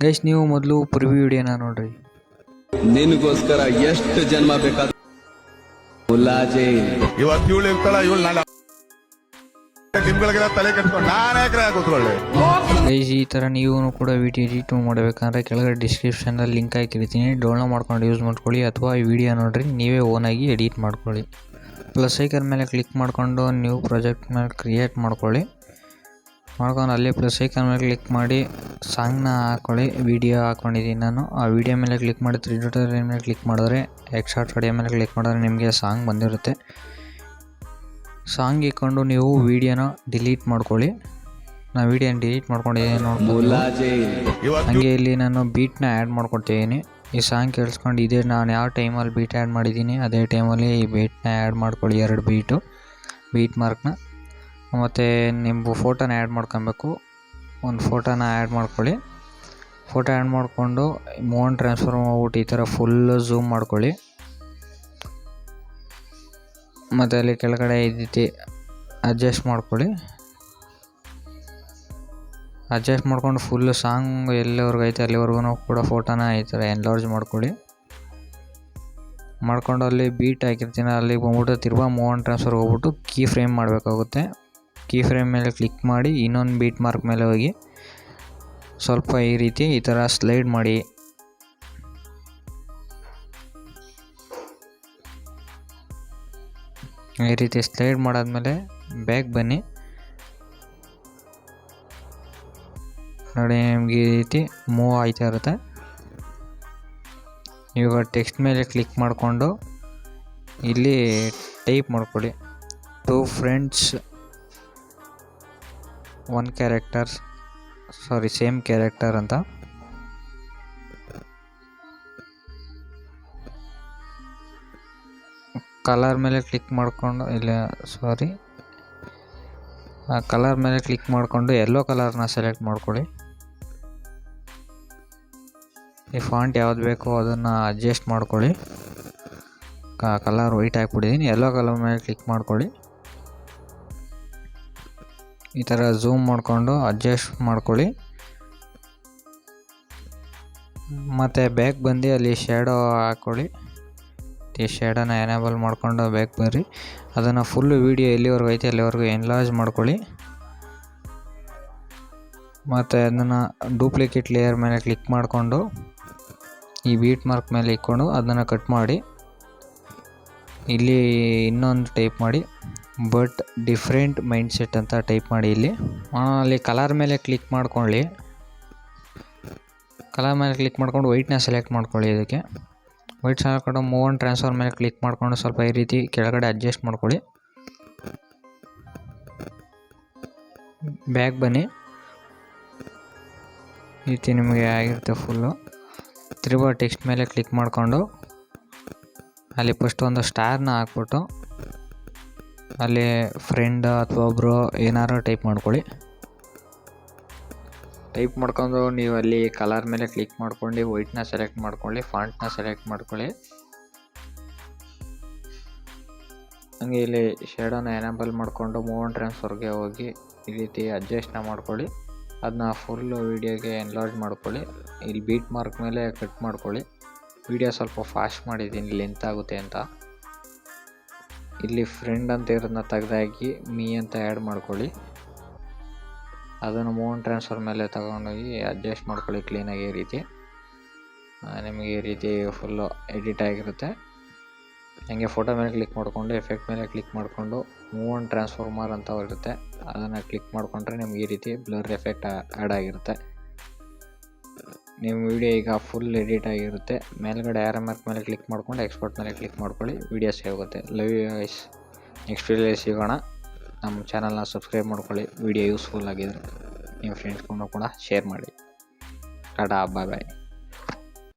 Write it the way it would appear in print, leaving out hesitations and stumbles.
Guys ನೀವು ಮೊದಲು preview ವಿಡಿಯೋನ ನೋಡ್ರಿ. ನಿನಗೋಸ್ಕರ ಎಷ್ಟು ಜನ್ಮ ಬೇಕಾದ ಮುಲಾಜೆ ಇವತ್ತು ಇವಳು ಇರ್ತಾಳ, ಇವಳು ನಾಳೆ ನಿಮ್ಗಳಿಗೆಲ್ಲ ತಲೆ ಕಟ್ಕೊಂಡು ನಾನೇ ಕೂತ್ಕೊಳ್ಳಿ. ಗೈಸ್ ಈ ಥರ ನೀವು ಕೂಡ ವಿಡಿಯೋ ಎಡಿಟ್ ಮಾಡಬೇಕಂದ್ರೆ ಕೆಳಗಡೆ ಡಿಸ್ಕ್ರಿಪ್ಷನಲ್ಲಿ ಲಿಂಕ್ ಹಾಕಿರ್ತೀನಿ, ಡೌನ್ಲೋಡ್ ಮಾಡ್ಕೊಂಡು ಯೂಸ್ ಮಾಡ್ಕೊಳ್ಳಿ. ಅಥವಾ ಈ ವಿಡಿಯೋ ನೋಡ್ರಿ ನೀವೇ ಓನಾಗಿ ಎಡಿಟ್ ಮಾಡ್ಕೊಳ್ಳಿ. ಪ್ಲಸ್ ಐಕನ್ ಮೇಲೆ ಕ್ಲಿಕ್ ಮಾಡಿಕೊಂಡು ನ್ಯೂ ಪ್ರಾಜೆಕ್ಟ್ ಮೇಲೆ ಕ್ರಿಯೇಟ್ ಮಾಡ್ಕೊಳ್ಳಿ. ಮಾಡ್ಕೊಂಡು ಅಲ್ಲಿ ಪ್ಲಸ್ ಐಕನ್ ಮೇಲೆ ಕ್ಲಿಕ್ ಮಾಡಿ ಸಾಂಗ್ನ ಹಾಕ್ಕೊಳ್ಳಿ. ವಿಡಿಯೋ ಹಾಕ್ಕೊಂಡಿದ್ದೀನಿ ನಾನು. ಆ ವಿಡಿಯೋ ಮೇಲೆ ಕ್ಲಿಕ್ ಮಾಡಿ 3 ಡಾಟ್ ಮೇಲೆ ಕ್ಲಿಕ್ ಮಾಡಿದ್ರೆ ಎಕ್ಸ್ಟ್ರಾಕ್ಟ್ ಆಡಿಯೋ ಮೇಲೆ ಕ್ಲಿಕ್ ಮಾಡಿದ್ರೆ ನಿಮಗೆ ಸಾಂಗ್ ಬಂದಿರುತ್ತೆ. ಸಾಂಗ್ ಇಟ್ಕೊಂಡು ನೀವು ವಿಡಿಯೋನ ಡಿಲೀಟ್ ಮಾಡ್ಕೊಳ್ಳಿ. ನಾನು ವಿಡಿಯೋನ ಡಿಲೀಟ್ ಮಾಡ್ಕೊಂಡಿದ್ದೀನಿ ನೋಡ್ಬೋದು. ಹಾಗೆ ಇಲ್ಲಿ ನಾನು ಬೀಟ್ನ ಆ್ಯಡ್ ಮಾಡ್ಕೊಳ್ತಿದ್ದೀನಿ. ಈ ಸಾಂಗ್ ಕೇಳಿಸ್ಕೊಂಡು ಇದೇ ನಾನು ಯಾವ ಟೈಮಲ್ಲಿ ಬೀಟ್ ಆ್ಯಡ್ ಮಾಡಿದ್ದೀನಿ ಅದೇ ಟೈಮಲ್ಲಿ ಈ ಬೀಟ್ನ ಆ್ಯಡ್ ಮಾಡ್ಕೊಳ್ಳಿ. 2 ಬೀಟ್ ಮಾರ್ಕ್ನ. ಮತ್ತು ನಿಮ್ಮ ಫೋಟೋನ ಆ್ಯಡ್ ಮಾಡ್ಕೊಬೇಕು. ಒಂದು ಫೋಟೋನ ಆ್ಯಡ್ ಮಾಡ್ಕೊಳ್ಳಿ. ಫೋಟೋ ಆ್ಯಡ್ ಮಾಡಿಕೊಂಡು ಮೂವ್ ಟ್ರಾನ್ಸ್ಫರ್ ಮಾಡ್ಬಿಟ್ಟು ಈ ಥರ ಫುಲ್ಲು ಝೂಮ್ ಮಾಡ್ಕೊಳ್ಳಿ. ಮತ್ತು ಅಲ್ಲಿ ಕೆಳಗಡೆ ಈ ರೀತಿ ಅಡ್ಜಸ್ಟ್ ಮಾಡ್ಕೊಳ್ಳಿ. ಅಡ್ಜಸ್ಟ್ ಮಾಡ್ಕೊಂಡು ಫುಲ್ಲು ಸಾಂಗ್ ಎಲ್ಲಿವರೆಗೂ ಐತೆ ಅಲ್ಲಿವರೆಗೂ ಕೂಡ ಫೋಟೋನ ಈ ಥರ ಎನ್ಲಾರ್ಜ್ ಮಾಡ್ಕೊಳ್ಳಿ. ಮಾಡ್ಕೊಂಡು ಅಲ್ಲಿ ಬೀಟ್ ಹಾಕಿರ್ತೀನಿ ಅಲ್ಲಿ ಬಂದ್ಬಿಟ್ಟು ತಿರ್ಗಾ ಮೂವ್ ಟ್ರಾನ್ಸ್ಫರ್ ಹೋಗ್ಬಿಟ್ಟು ಕೀ ಫ್ರೇಮ್ ಮಾಡಬೇಕಾಗುತ್ತೆ. ಕೀ ಫ್ರೇಮ್ ಮೇಲೆ ಕ್ಲಿಕ್ ಮಾಡಿ ಇನ್ನೊಂದು ಬೀಟ್ ಮಾರ್ಕ್ ಮೇಲೆ ಹೋಗಿ ಸ್ವಲ್ಪ ಈ ರೀತಿ ಈ ಥರ ಸ್ಲೈಡ್ ಮಾಡಿ. ಈ ರೀತಿ ಸ್ಲೈಡ್ ಮಾಡಾದ್ಮೇಲೆ ಬ್ಯಾಕ್ ಬನ್ನಿ. ನೋಡಿ ನಿಮ್ಗೆ ಈ ರೀತಿ ಮೂವ್ ಆಯ್ತಾ ಇರುತ್ತೆ. ಇವಾಗ ಟೆಕ್ಸ್ಟ್ ಮೇಲೆ ಕ್ಲಿಕ್ ಮಾಡಿಕೊಂಡು ಇಲ್ಲಿ ಟೈಪ್ ಮಾಡ್ಕೊಳ್ಳಿ. 2 ಫ್ರೆಂಡ್ಸ್ 1 ಕ್ಯಾರೆಕ್ಟರ್ ಸೇಮ್ ಕ್ಯಾರೆಕ್ಟರ್ ಅಂತ. ಕಲರ್ ಮೇಲೆ ಕ್ಲಿಕ್ ಮಾಡಿಕೊಂಡು ಕಲರ್ ಮೇಲೆ ಕ್ಲಿಕ್ ಮಾಡಿಕೊಂಡು ಯೆಲ್ಲೋ ಕಲರ್ನ ಸೆಲೆಕ್ಟ್ ಮಾಡ್ಕೊಳ್ಳಿ. ಈ ಫಾಂಟ್ ಯಾವ್ದು ಬೇಕೋ ಅದನ್ನು ಅಡ್ಜಸ್ಟ್ ಮಾಡ್ಕೊಳ್ಳಿ. ಕಲರ್ ವೈಟ್ ಹಾಕ್ಬಿಟ್ಟಿದ್ದೀನಿ. ಯೆಲ್ಲೋ ಕಲರ್ ಮೇಲೆ ಕ್ಲಿಕ್ ಮಾಡ್ಕೊಳ್ಳಿ. ಈ ಥರ ಝೂಮ್ ಮಾಡಿಕೊಂಡು ಅಡ್ಜಸ್ಟ್ ಮಾಡ್ಕೊಳ್ಳಿ. ಮತ್ತು ಬ್ಯಾಕ್ ಬಂದು ಅಲ್ಲಿ ಶ್ಯಾಡೋ ಹಾಕ್ಕೊಳ್ಳಿ. ಈ ಶ್ಯಾಡೋನ ಎನೇಬಲ್ ಮಾಡ್ಕೊಂಡು ಬ್ಯಾಕ್ ಬರ್ರಿ. ಅದನ್ನು ಫುಲ್ಲು ವೀಡಿಯೋ ಎಲ್ಲಿವರೆಗೂ ಐತೆ ಅಲ್ಲಿವರೆಗೂ ಎನ್ಲಾರ್ಜ್ ಮಾಡ್ಕೊಳ್ಳಿ. ಮತ್ತು ಅದನ್ನು ಡೂಪ್ಲಿಕೇಟ್ ಲೇಯರ್ ಮೇಲೆ ಕ್ಲಿಕ್ ಮಾಡಿಕೊಂಡು ಈ ಬೀಟ್ ಮಾರ್ಕ್ ಮೇಲೆ ಇಟ್ಕೊಂಡು ಅದನ್ನು ಕಟ್ ಮಾಡಿ ಇಲ್ಲಿ ಇನ್ನೊಂದು ಟೈಪ್ ಮಾಡಿ ಬಟ್ ಡಿಫ್ರೆಂಟ್ ಮೈಂಡ್ ಸೆಟ್ ಅಂತ ಟೈಪ್ ಮಾಡಿ. ಅಲ್ಲಿ ಕಲರ್ ಮೇಲೆ ಕ್ಲಿಕ್ ಮಾಡ್ಕೊಳ್ಳಿ. ಕಲರ್ ಮೇಲೆ ಕ್ಲಿಕ್ ಮಾಡ್ಕೊಂಡು ವೈಟ್ನ ಸೆಲೆಕ್ಟ್ ಮಾಡ್ಕೊಳ್ಳಿ. ಇದಕ್ಕೆ ವೈಟ್ ಸೆಲೆಕ್ಟ್ ಮೂವ್ ಟ್ರಾನ್ಸ್ಫರ್ ಮೇಲೆ ಕ್ಲಿಕ್ ಮಾಡಿಕೊಂಡು ಸ್ವಲ್ಪ ಈ ರೀತಿ ಕೆಳಗಡೆ ಅಡ್ಜಸ್ಟ್ ಮಾಡ್ಕೊಳ್ಳಿ. ಬ್ಯಾಕ್ ಬನ್ನಿ. ಈ ರೀತಿ ನಿಮಗೆ ಆಗಿರುತ್ತೆ ಫುಲ್ಲು. ತಿರುಗಾ ಟೆಕ್ಸ್ಟ್ ಮೇಲೆ ಕ್ಲಿಕ್ ಮಾಡಿಕೊಂಡು ಅಲ್ಲಿ ಫಸ್ಟ್ ಒಂದು ಸ್ಟಾರ್ನ ಹಾಕ್ಬಿಟ್ಟು ಅಲ್ಲಿ ಫ್ರೆಂಡ್ ಅಥವಾ ಒಬ್ಬರು ಏನಾರು ಟೈಪ್ ಮಾಡ್ಕೊಳ್ಳಿ. ಟೈಪ್ ಮಾಡ್ಕೊಂಡು ನೀವು ಅಲ್ಲಿ ಕಲರ್ ಮೇಲೆ ಕ್ಲಿಕ್ ಮಾಡ್ಕೊಂಡು ವೈಟ್ನ ಸೆಲೆಕ್ಟ್ ಮಾಡ್ಕೊಳ್ಳಿ. ಫಾಂಟ್ನ ಸೆಲೆಕ್ಟ್ ಮಾಡ್ಕೊಳ್ಳಿ. ಹಂಗೆ ಇಲ್ಲಿ ಶೇಡೋನ ಎನೇಬಲ್ ಮಾಡಿಕೊಂಡು ಮೂವ್ ಟ್ರಾನ್ಸ್ಫರ್ಗೆ ಹೋಗಿ ಈ ರೀತಿ ಅಡ್ಜಸ್ಟ್ನ ಮಾಡ್ಕೊಳ್ಳಿ. ಅದನ್ನ ಫುಲ್ಲು ವೀಡಿಯೋಗೆ ಎನ್ಲಾರ್ಜ್ ಮಾಡ್ಕೊಳ್ಳಿ. ಇಲ್ಲಿ ಬೀಟ್ ಮಾರ್ಕ್ ಮೇಲೆ ಕಟ್ ಮಾಡ್ಕೊಳ್ಳಿ. ವಿಡಿಯೋ ಸ್ವಲ್ಪ ಫಾಸ್ಟ್ ಮಾಡಿದ್ದೀನಿ ಲೆಂತ್ ಆಗುತ್ತೆ ಅಂತ. ಇಲ್ಲಿ ಫ್ರೆಂಡ್ ಅಂತ ಇರೋದನ್ನ ತೆಗೆದಾಕಿ ಮೀ ಅಂತ ಆ್ಯಡ್ ಮಾಡ್ಕೊಳ್ಳಿ. ಅದನ್ನು ಮೂವ್ ಟ್ರಾನ್ಸ್ಫರ್ ಮೇಲೆ ತಗೊಂಡೋಗಿ ಅಡ್ಜಸ್ಟ್ ಮಾಡ್ಕೊಳ್ಳಿ ಕ್ಲೀನಾಗಿ. ಈ ರೀತಿ ನಿಮಗೆ ಈ ರೀತಿ ಫುಲ್ಲು ಎಡಿಟ್ ಆಗಿರುತ್ತೆ. ಹಾಗೆ ಫೋಟೋ ಮೇಲೆ ಕ್ಲಿಕ್ ಮಾಡಿಕೊಂಡು ಎಫೆಕ್ಟ್ ಮೇಲೆ ಕ್ಲಿಕ್ ಮಾಡಿಕೊಂಡು ಮೂವ್ ಆ್ಯಂಡ್ ಟ್ರಾನ್ಸ್ಫಾರ್ಮರ್ ಅಂತ ಇರುತ್ತೆ ಅದನ್ನು ಕ್ಲಿಕ್ ಮಾಡಿಕೊಂಡ್ರೆ ನಿಮ್ಗೆ ಈ ರೀತಿ ಬ್ಲರ್ ಎಫೆಕ್ಟ್ ಆ್ಯಡ್ ಆಗಿರುತ್ತೆ. ನಿಮ್ಮ ವಿಡಿಯೋ ಈಗ ಫುಲ್ ಎಡಿಟ್ ಆಗಿರುತ್ತೆ. ಮೇಲ್ಗಡೆ ಆರೋ ಮಾರ್ಕ್ ಮೇಲೆ ಕ್ಲಿಕ್ ಮಾಡ್ಕೊಂಡು ಎಕ್ಸ್ಪೋರ್ಟ್ ಮೇಲೆ ಕ್ಲಿಕ್ ಮಾಡ್ಕೊಳ್ಳಿ. ವಿಡಿಯೋ ಸೇವ್ ಆಗುತ್ತೆ. Love you guys. ನೆಕ್ಸ್ಟ್ ವಿಡಿಯೋಲಿ ಸಿಗೋಣ. ನಮ್ಮ ಚಾನಲ್ನ ಸಬ್ಸ್ಕ್ರೈಬ್ ಮಾಡ್ಕೊಳ್ಳಿ. ವಿಡಿಯೋ ಯೂಸ್ಫುಲ್ ಆಗಿದ್ರೆ ನಿಮ್ಮ ಫ್ರೆಂಡ್ಸ್ಗೂ ಕೂಡ ಶೇರ್ ಮಾಡಿ. ಟಾಟಾ, ಬಾಯ್ ಬಾಯ್.